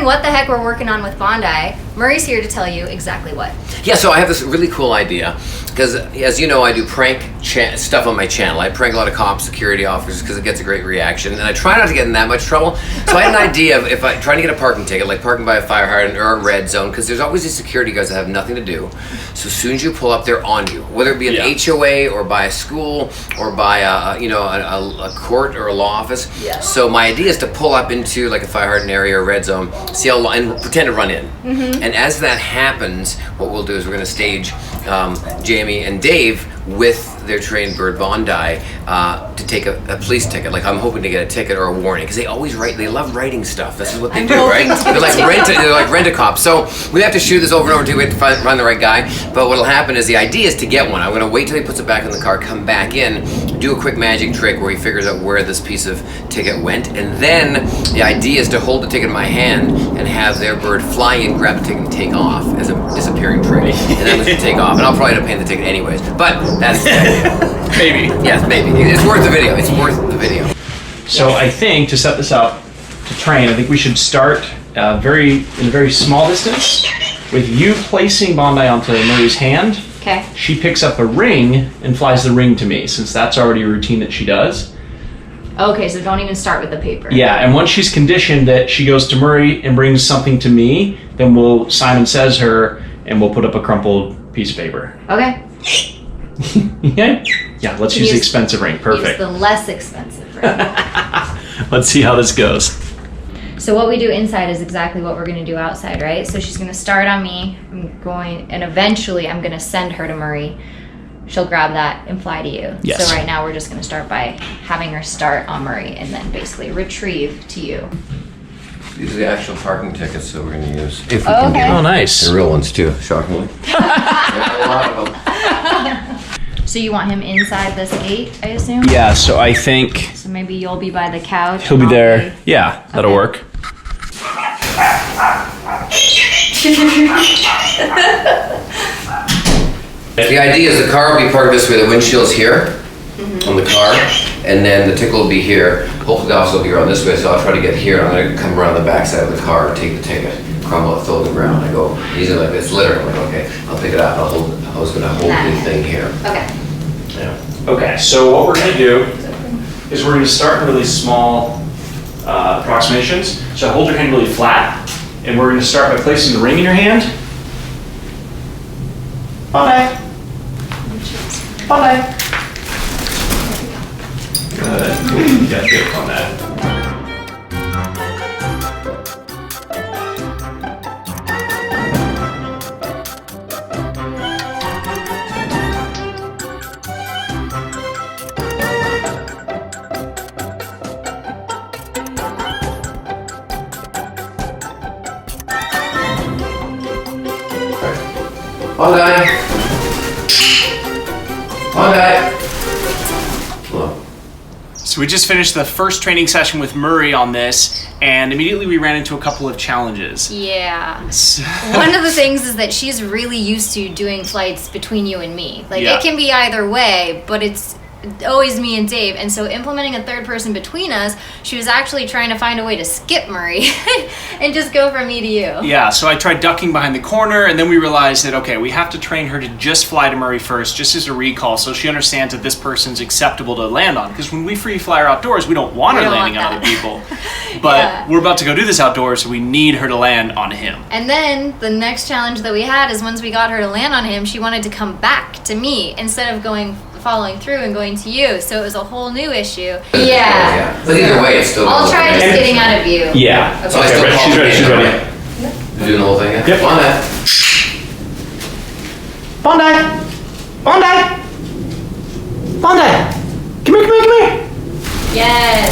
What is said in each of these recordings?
what the heck we're working on with Bondi, Murray's here to tell you exactly what. Yeah, so I have this really cool idea, because as you know, I do prank stuff on my channel. I prank a lot of cops, security officers, because it gets a great reaction, and I try not to get in that much trouble. So I had an idea of if I try to get a parking ticket, like parking by a fire hydrant or a red zone, because there's always these security guards that have nothing to do. So as soon as you pull up, they're on you, whether it be an HOA or by a school or by a court or a law office. Yeah. So my idea is to pull up into like a fire hydrant area or a red zone, see how long, and pretend to run in. And as that happens, what we'll do is we're going to stage Jamie and Dave with their trained bird Bondi to take a police ticket. Like I'm hoping to get a ticket or a warning, because they always they love writing stuff. This is what they do, right? They're like rent-a-cops. So we have to shoot this over and over until we have to find the right guy. But what'll happen is the idea is to get one. I'm going to wait till he puts it back in the car, come back in, do a quick magic trick where he figures out where this piece of ticket went, and then the idea is to hold the ticket in my hand and have their bird fly in, grab the ticket, and take off as a disappearing trick. And then we can take off. And I'll probably end up paying the ticket anyways. But that's the idea. Maybe. Yes, maybe. It's worth the video. It's worth the video. So I think to set this up to train, I think we should start in a very small distance with you placing Bondi onto Murray's hand. Okay. She picks up a ring and flies the ring to me, since that's already a routine that she does. Okay, so don't even start with the paper. Yeah, and once she's conditioned that she goes to Murray and brings something to me, then we'll Simon Says her and we'll put up a crumpled piece of paper. Okay. Yeah, let's use the expensive ring. Perfect. Use the less expensive ring. Let's see how this goes. So what we do inside is exactly what we're going to do outside, right? So she's going to start on me, and eventually I'm going to send her to Murray. She'll grab that and fly to you. Yes. So right now we're just going to start by having her start on Murray and then basically retrieve to you. These are the actual parking tickets that we're going to use. If we can get Oh, nice. the real ones too, shockingly. A lot of them. So you want him inside this gate, I assume? Yeah, so I think So maybe you'll be by the couch. he'll be and I'll there. Yeah, that'll work. The idea is the car will be parked this way, the windshield's here on the car, and then the ticket will be here. Hopefully the officer will be around this way, so I'll try to get here. I'm going to come around the back side of the car, take the ticket, crumble it, throw it on the ground. I go easy like this, literally. Like, okay, I'll pick it up. I was going to hold the thing here. Okay. Yeah. Okay, so what we're going to do is we're going to start in really small approximations. So hold your hand really flat, and we're going to start by placing the ring in your hand. Bye. Bye. Good. You got a grip on that. Bondi. Hello. So we just finished the first training session with Murray on this, and immediately we ran into a couple of challenges. Yeah. One of the things is that she's really used to doing flights between you and me. Like, Yeah. it can be either way, but it's always me and Dave. And so implementing a third person between us, she was actually trying to find a way to skip Murray and just go from me to you. Yeah, so I tried ducking behind the corner, and then we realized that, okay, we have to train her to just fly to Murray first, just as a recall, so she understands that this person's acceptable to land on. Because when we free fly her outdoors, we don't want her landing on other people. But Yeah. we're about to go do this outdoors, so we need her to land on him. And then the next challenge that we had is once we got her to land on him, she wanted to come back to me instead of following through and going to you. So it was a whole new issue. Yeah. But either way, it's still. I'll try just getting out of view. Yeah. So I still Okay, call she's the ready. She's name, ready. right? You doing the whole thing? Yep. Bondi. Come here. Yes.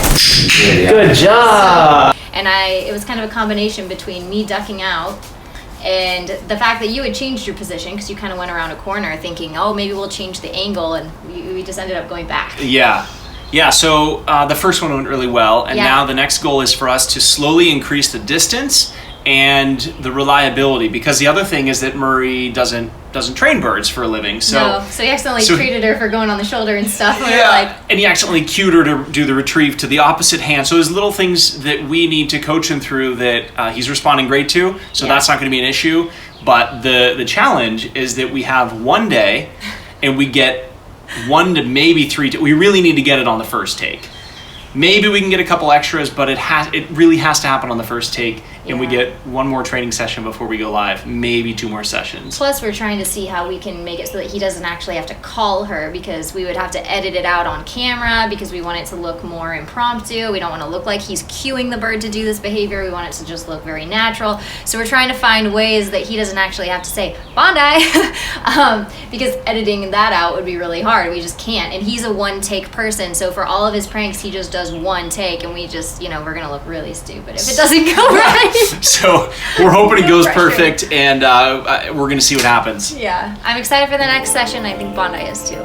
Yeah. Good job. And it was kind of a combination between me ducking out and the fact that you had changed your position because you kind of went around a corner thinking, oh, maybe we'll change the angle, and we just ended up going back. Yeah. Yeah, so the first one went really well, and Yeah. now the next goal is for us to slowly increase the distance and the reliability, because the other thing is that Murray doesn't doesn't train birds for a living. So he accidentally treated her for going on the shoulder and stuff. And and he accidentally cued her to do the retrieve to the opposite hand. So there's little things that we need to coach him through that he's responding great to. So that's not going to be an issue. But the challenge is that we have one day, and we get 1 to maybe 3. We really need to get it on the first take. Maybe we can get a couple extras, but it really has to happen on the first take, and we get 1 more training session before we go live, maybe 2 more sessions. Plus, we're trying to see how we can make it so that he doesn't actually have to call her, because we would have to edit it out on camera because we want it to look more impromptu. We don't want to look like he's cueing the bird to do this behavior. We want it to just look very natural. So we're trying to find ways that he doesn't actually have to say, Bondi, because editing that out would be really hard. We just can't. And he's a 1-take person, so for all of his pranks, he just does 1 take, and we just, we're going to look really stupid if it doesn't go right. So we're hoping it goes perfect, and we're going to see what happens. Yeah, I'm excited for the next session. I think Bondi is too.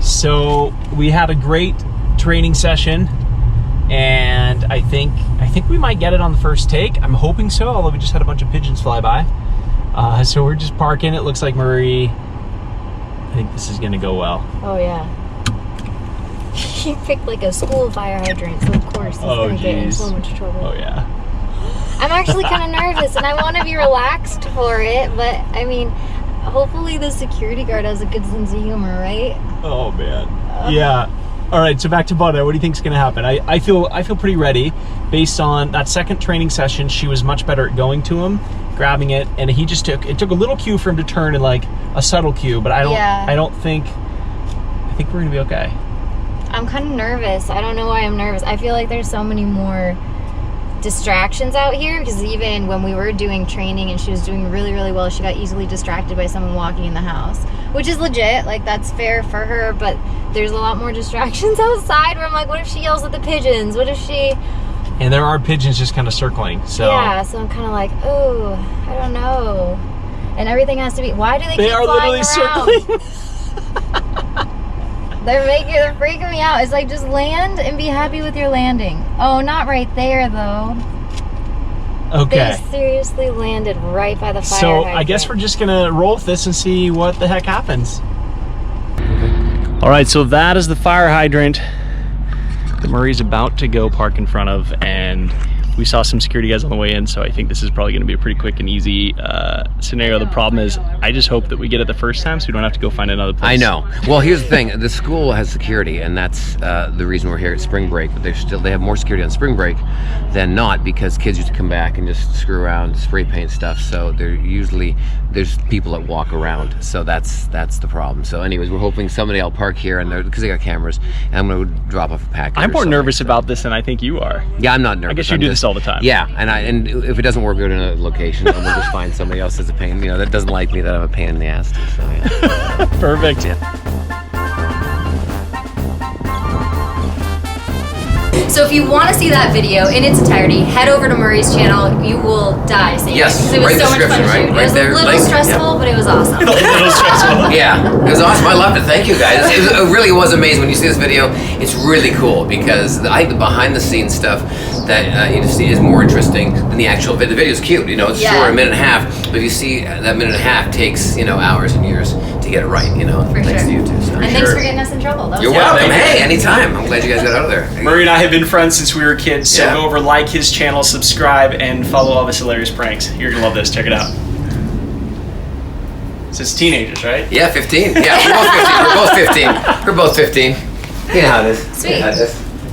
So we had a great training session, and I think we might get it on the first take. I'm hoping so, although we just had a bunch of pigeons fly by. So we're just parking. It looks like Murray, I think this is gonna go well. Oh yeah. He picked like a school fire hydrant, so of course he's gonna get in so much trouble. Oh yeah. I'm actually kind of nervous, and I want to be relaxed for it, but I mean, hopefully the security guard has a good sense of humor, right? Oh man. Yeah. All right, so back to Bondi. What do you think is going to happen? I feel pretty ready based on that second training session. She was much better at going to him, grabbing it, and he just took a little cue for him to turn, and like a subtle cue, but I think we're going to be okay. I'm kind of nervous. I don't know why I'm nervous. I feel like there's so many more distractions out here, because even when we were doing training and she was doing really, really well, she got easily distracted by someone walking in the house, which is legit, like that's fair for her, but there's a lot more distractions outside where I'm like, what if she yells at the pigeons? What if she... And there are pigeons just kind of circling, so... Yeah, so I'm kind of like, oh, I don't know. And everything has to be... Why do they keep flying around? Circling. They're freaking me out. It's like, just land and be happy with your landing. Oh, not right there, though. Okay. They seriously landed right by the fire So hydrant. I guess we're just gonna roll with this and see what the heck happens. All right, so that is the fire hydrant that Murray's about to go park in front of, and we saw some security guys on the way in, so I think this is probably gonna be a pretty quick and easy scenario. The problem is, I just hope that we get it the first time so we don't have to go find another place. I know. Well, here's the thing. The school has security, and that's the reason we're here at spring break, but they have more security on spring break than not, because kids used to come back and just screw around, spray paint stuff, so there's people that walk around, so that's the problem. So anyways, we're hoping somebody will park here, and because they got cameras, and I'm going to drop off a package. I'm more nervous about this than I think you are. Yeah, I'm not nervous. I guess you do this all the time. Yeah, and if it doesn't work, we'll go to another location, and we'll just find somebody else that's a pain, that doesn't like me, that I'm a pain in the ass to, so yeah. Perfect. Yeah. So if you want to see that video in its entirety, head over to Murray's channel. You will die seeing Yes, it. Because it was right so much fun to description, shoot. right It was there, a little like, stressful, but it was awesome. A little stressful. Yeah, it was awesome. I loved it. Thank you, guys. It really was amazing. When you see this video, it's really cool, because I think the behind-the-scenes stuff that you see is more interesting than the actual video. The video's cute, it's short, a minute and a half, but if you see that minute and a half takes, hours and years to get it right, For thanks sure. to you too. So. And thanks for getting us in trouble. That was You're fun. welcome. Hey, anytime. I'm glad you guys got out of there. Murray and I have been friends since we were kids, so Yeah. go over, like his channel, subscribe, and follow all of his hilarious pranks. You're gonna love this. Check it out. So it's teenagers, right? Yeah, 15. Yeah, we're both 15. We're both 15. You know how it is. Sweet. You know how it is.